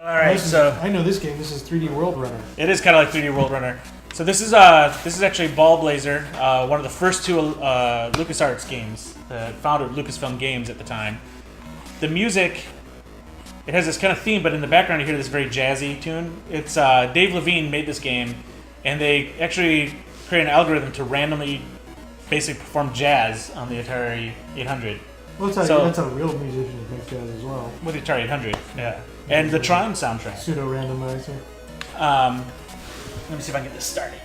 All right, so I know this game. This is 3D World Runner. it is kind of like 3D World Runner. So this is actually Ball Blazer, one of the first two LucasArts games, founder of Lucasfilm Games at the time. The music, it has this kind of theme, but in the background you hear this very jazzy tune. It's Dave Levine made this game, and they actually created an algorithm to randomly basically perform jazz on the Atari 800. Well, that's how real musicians make jazz as well. With the Atari 800, yeah. And the Tron soundtrack. Pseudo-randomizer. Let me see if I can get this started.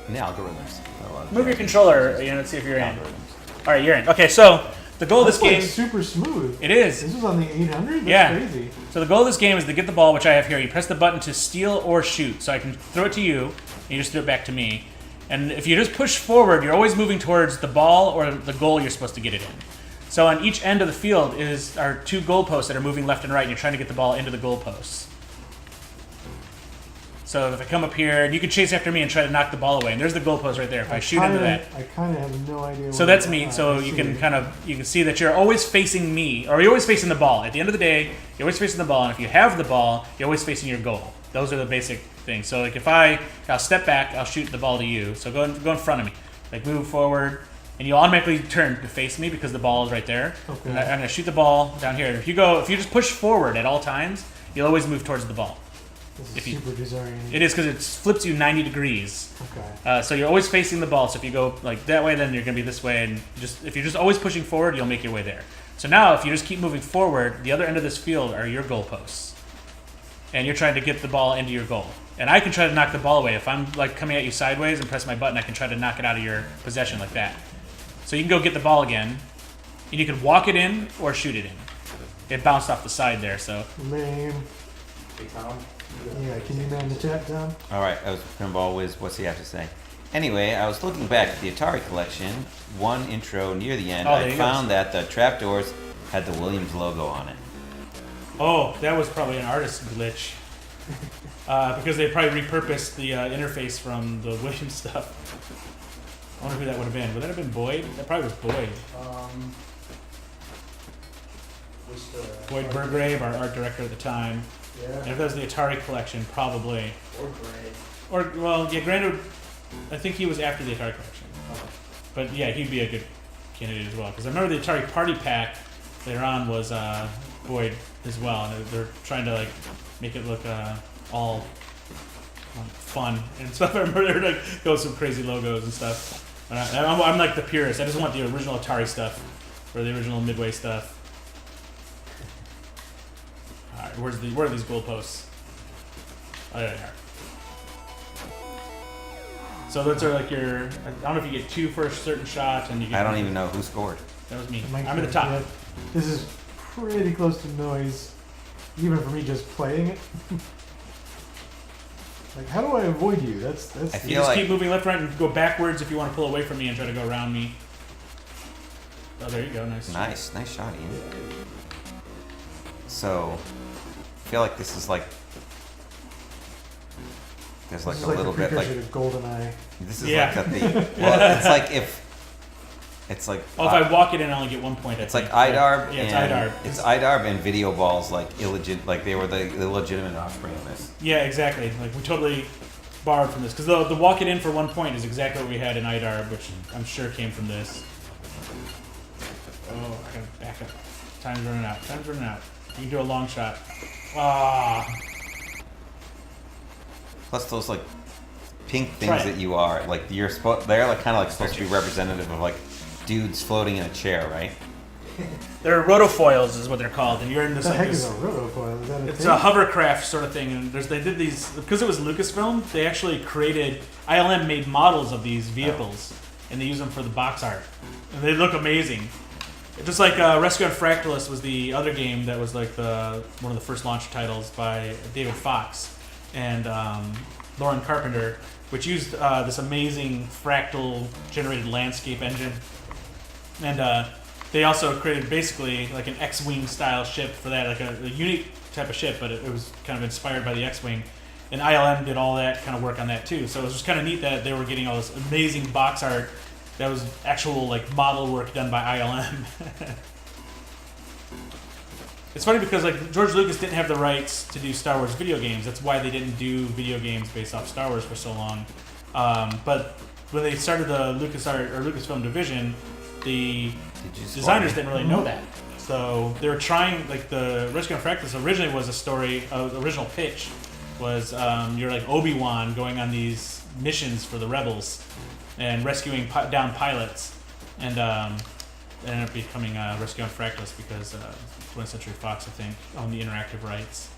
And the algorithms. Move your controller, let's see if you're in. All right, you're in. Okay, so the goal of this game... It's super smooth. It is. This was on the 800? That's crazy. So the goal of this game is to get the ball, which I have here. You press the button to steal or shoot. So I can throw it to you, and you just throw it back to me. And if you just push forward, you're always moving towards the ball or the goal you're supposed to get it in. So on each end of the field are two goalposts that are moving left and right, and you're trying to get the ball into the goalposts. So if I come up here, you can chase after me and try to knock the ball away. And there's the goalpost right there. If I shoot into that, I kind of have no idea. So that's me. So you can see that you're always facing me, or you're always facing the ball. At the end of the day, you're always facing the ball, and if you have the ball, you're always facing your goal. Those are the basic things. So like if I'll step back, I'll shoot the ball to you. So go in front of me, like move forward, and you'll automatically turn to face me because the ball is right there. Okay. And I'm gonna shoot the ball down here. If you just push forward at all times, you'll always move towards the ball. This is super disorienting. It is because it flips you 90 degrees. Okay. So you're always facing the ball. So if you go like that way, then you're going to be this way. And if you're just always pushing forward, you'll make your way there. So now if you just keep moving forward, the other end of this field are your goalposts. And you're trying to get the ball into your goal. And I can try to knock the ball away. If I'm like coming at you sideways and press my button, I can try to knock it out of your possession like that. So you can go get the ball again. And you can walk it in or shoot it in. It bounced off the side there, so. Lame. Hey, Tom. Yeah, can you man the chat, Tom? All right, I was Pinball Wiz. What's he have to say? Anyway, I was looking back at the Atari collection. One intro near the end, I found that the trapdoors had the Williams logo on it. Oh, that was probably an artist glitch. Because they probably repurposed the interface from the Williams stuff. I wonder who that would have been. Would that have been Boyd? That probably was Boyd. Boyd Burgrave, our art director at the time. Yeah. And if that was the Atari collection, probably. Or Gray. Granted, I think he was after the Atari collection. Okay. But yeah, he'd be a good candidate as well. Because I remember the Atari Party Pack later on was Boyd as well. And they're trying to like make it look all fun and stuff. I remember they were like go with some crazy logos and stuff. And I'm like the purist. I just want the original Atari stuff or the original Midway stuff. All right, where are these goalposts? Oh, there they are. So those are like your. I don't know if you get two for a certain shot, and you get. I don't even know who scored. That was me. I'm at the top. Yeah. This is pretty close to noise, even for me just playing it. Like, how do I avoid you? That's. I You feel just like keep moving left, right, and go backwards if you want to pull away from me and try to go around me. Oh, there you go. Nice. nice shot, Ian. So, I feel like this is like. There's like this a is little the bit like. precursor to GoldenEye. This is Yeah. like well, it's like if. It's like. Oh, if I walk it in, I only get 1 point. It's like IDARB. Yeah, it's and IDARB. It's IDARB and video balls like like they were the illegitimate offspring of this. Yeah, exactly. Like we totally borrowed from this because the walk it in for 1 point is exactly what we had in IDARB, which I'm sure came from this. Oh, I gotta back up. Time's running out. You can do a long shot. Ah. Plus those like pink things that you are like they're like kind of like supposed to be representative of like dudes floating in a chair, right? They're rotofoils, is what they're called, and you're in this What the like heck this. is a rotofoil? Is that a It's thing? a hovercraft sort of thing, and they did these because it was Lucasfilm. They actually created ILM made models of these vehicles, and they use them for the box art, and they look amazing. Just like Rescue on Fractalus was the other game that was like one of the first launch titles by David Fox and Lauren Carpenter, which used this amazing fractal generated landscape engine, and they also created basically like an X-wing style ship for that, like a unique type of ship, but it was kind of inspired by the X-wing. And ILM did all that kind of work on that too. So it was just kind of neat that they were getting all this amazing box art that was actual like model work done by ILM. it's funny because like George Lucas didn't have the rights to do Star Wars video games. That's why they didn't do video games based off Star Wars for so long. But when they started the Lucasfilm division, the designers didn't really know that. So they were trying, like the Rescue on Fractus originally was a story, original pitch was you're like Obi-Wan going on these missions for the rebels and rescuing down pilots, and it ended up becoming Rescue on Fractus because 20th Century Fox, I think, owned the interactive rights.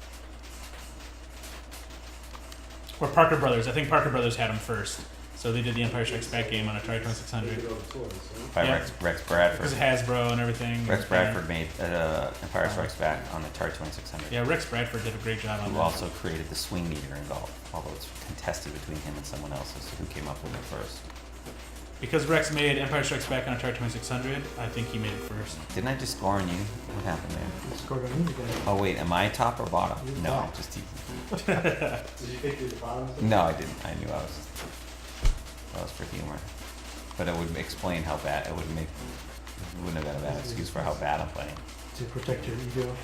Or Parker Brothers. I think Parker Brothers had them first. So they did the Empire Strikes Back game on Atari 2600. By Rex Bradford. Because of Hasbro and everything. Rex Bradford made Empire Strikes Back on the Atari 2600. Yeah, Rex Bradford did a great job on that. Who also created the swing meter involved, although it's contested between him and someone else as to who came up with it first. Because Rex made Empire Strikes Back on Atari 2600, I think he made it first. Didn't I just score on you? What happened there? You scored on me again. Oh wait, am I top or bottom? You're No, top. just teasing. Did you pick the bottom? No, I didn't. I knew I was. That was for humor. But it would explain how bad. It wouldn't have been a bad excuse for how bad I'm playing. To protect your ego.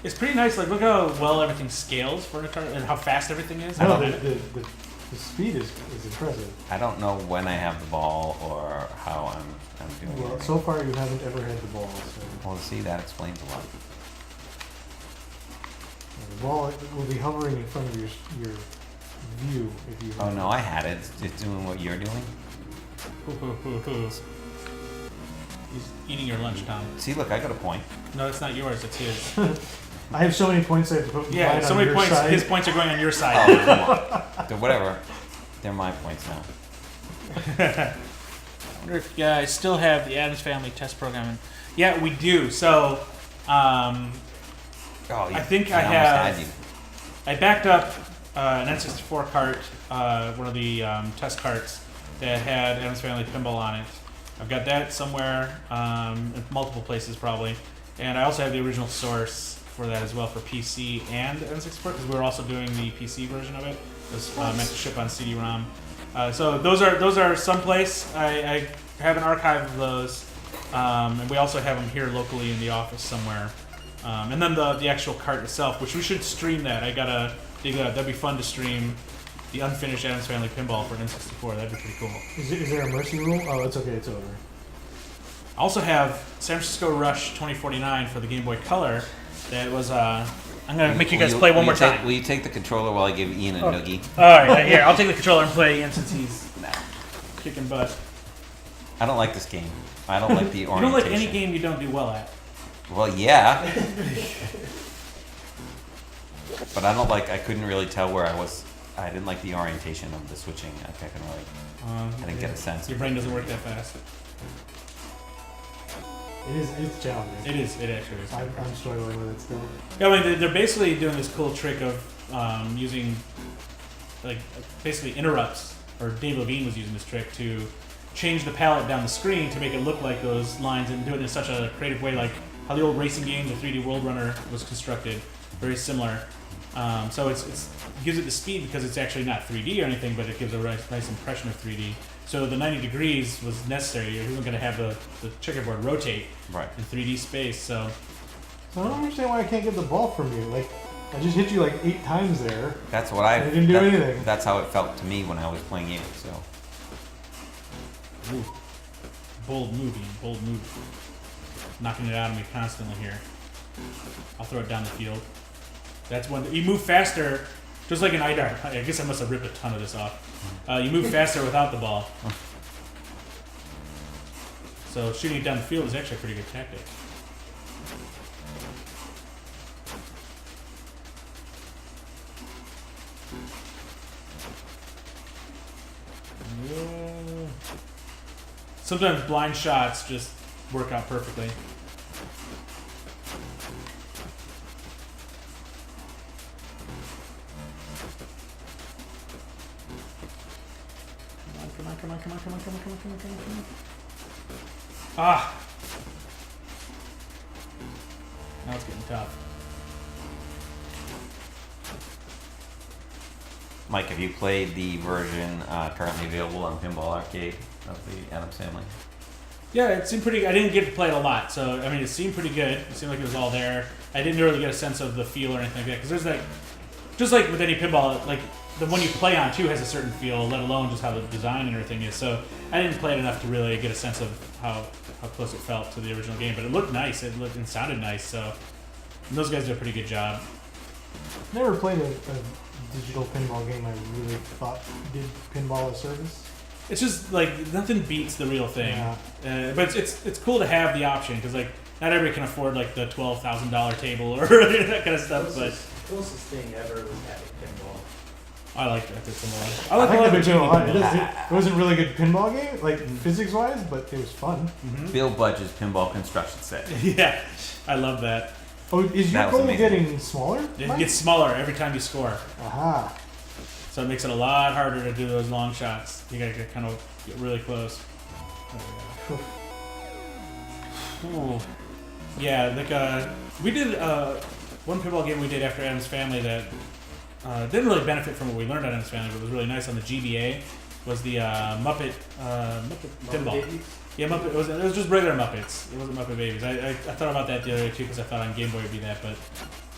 It's pretty nice. Like, look how well everything scales for an Atari and how fast everything is. No, the speed is impressive. I don't know when I have the ball or how I'm doing Well, it. so far you haven't ever had the ball. So Well, see, that explains a lot. the ball will be hovering in front of your view if you. Oh no, I had it. It's doing what you're doing. He's eating your lunch, Tom. See, look, I got a point. No, it's not yours. It's his. I have so many points I have to put. Yeah, so on many your points. side. His points are going on your Oh, side. come on. Then whatever. They're my points now. I wonder if you guys still have the Addams Family test program. Yeah, we do. So, Oh, I think I almost have. had you. I backed up an N64 cart, one of the test carts that had Addams Family Pinball on it. I've got that somewhere, in multiple places probably, and I also have the original source for that as well for PC and N64 because we were also doing the PC version of it. It was meant to ship on CD-ROM. So those are someplace. I have an archive of those, and we also have them here locally in the office somewhere. And then the actual cart itself, which we should stream that. I gotta dig that. That'd be fun to stream the unfinished Addams Family Pinball for N64. That'd be pretty cool. Is there a mercy rule? Oh, it's okay. It's over. I also have San Francisco Rush 2049 for the Game Boy Color. That was I'm gonna make you guys play one more time. Will you take the controller while I give Ian a noogie? All right, here I'll take the controller and play Ian since he's kicking butt. I don't like this game. I don't like the You orientation. don't like any game you don't do well at. Well, yeah. But I don't like. I couldn't really tell where I was. I didn't like the orientation of the switching. I couldn't really. I didn't get a sense. Your brain doesn't work that fast. It's challenging. It is. It actually is. I'm struggling with it still. Yeah, I mean, they're basically doing this cool trick of using, like, basically interrupts, or Dave Levine was using this trick to change the palette down the screen to make it look like those lines and do it in such a creative way, like how the old racing games or 3D World Runner was constructed, very similar. So it gives it the speed because it's actually not 3D or anything, but it gives a nice impression of 3D. So the 90 degrees was necessary. You weren't going to have the checkerboard rotate in 3D space. So I don't understand why I can't get the ball from you. Like, I just hit you like 8 times there. That's what I. I didn't do anything. That's how it felt to me when I was playing you. So. Ooh. Bold move. Knocking it out of me constantly here. I'll throw it down the field. That's when you move faster, just like an IDAR. I guess I must have ripped a ton of this off. You move faster without the ball. So shooting it down the field is actually a pretty good tactic. Sometimes blind shots just work out perfectly. Come on. Ah! Now it's getting tough. Mike, have you played the version currently available on Pinball Arcade of the Addams Family? Yeah, it seemed pretty. I didn't get to play it a lot, so I mean, it seemed pretty good. It seemed like it was all there. I didn't really get a sense of the feel or anything like that because there's like, just like with any pinball, like the one you play on too has a certain feel, let alone just how the design and everything is. So I didn't play it enough to really get a sense of how close it felt to the original game, but it looked nice. It looked and sounded nice. So and those guys did a pretty good job. Never played a digital pinball game I really thought did pinball a service. It's just like nothing beats the real thing. Yeah. But it's cool to have the option because like not everybody can afford like the $12,000 table or that kind of stuff. But Closest thing ever was having pinball. I like that pinball. I like think a lot I've of been doing a lot. pinball. It wasn't a really good pinball game, like physics-wise, but it was fun. Bill Budge's pinball construction set. Yeah, I love that. Oh, is your That was goal amazing. getting smaller? It Mike? gets smaller every time you score, Aha. so it makes it a lot harder to do those long shots. You gotta get really close. Ooh. Yeah, like we did one pinball game we did after Adam's Family that didn't really benefit from what we learned on Adam's Family, but was really nice on the GBA. Was the Muppet pinball? Babies? Yeah, Muppet. It was just regular Muppets. It wasn't Muppet Babies. I thought about that the other day too because I thought on Game Boy it'd be that, but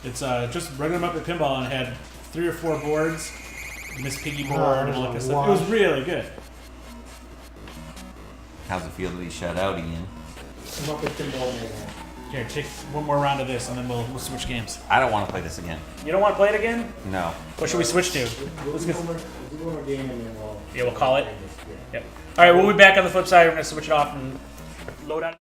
it's just regular Muppet pinball and it had 3 or 4 boards, Miss Piggy board, and all that kind of stuff. It was really good. How's it feel to be shut out, Ian? Muppet Pinball Mayhem. Here, take one more round of this and then we'll switch games. I don't want to play this again. You don't want to play it again? No. What should we switch to? We'll do one more game and then we'll... Yeah, we'll call it. Yeah. Yep. All right, we'll be back on the flip side. We're gonna switch it off and load on.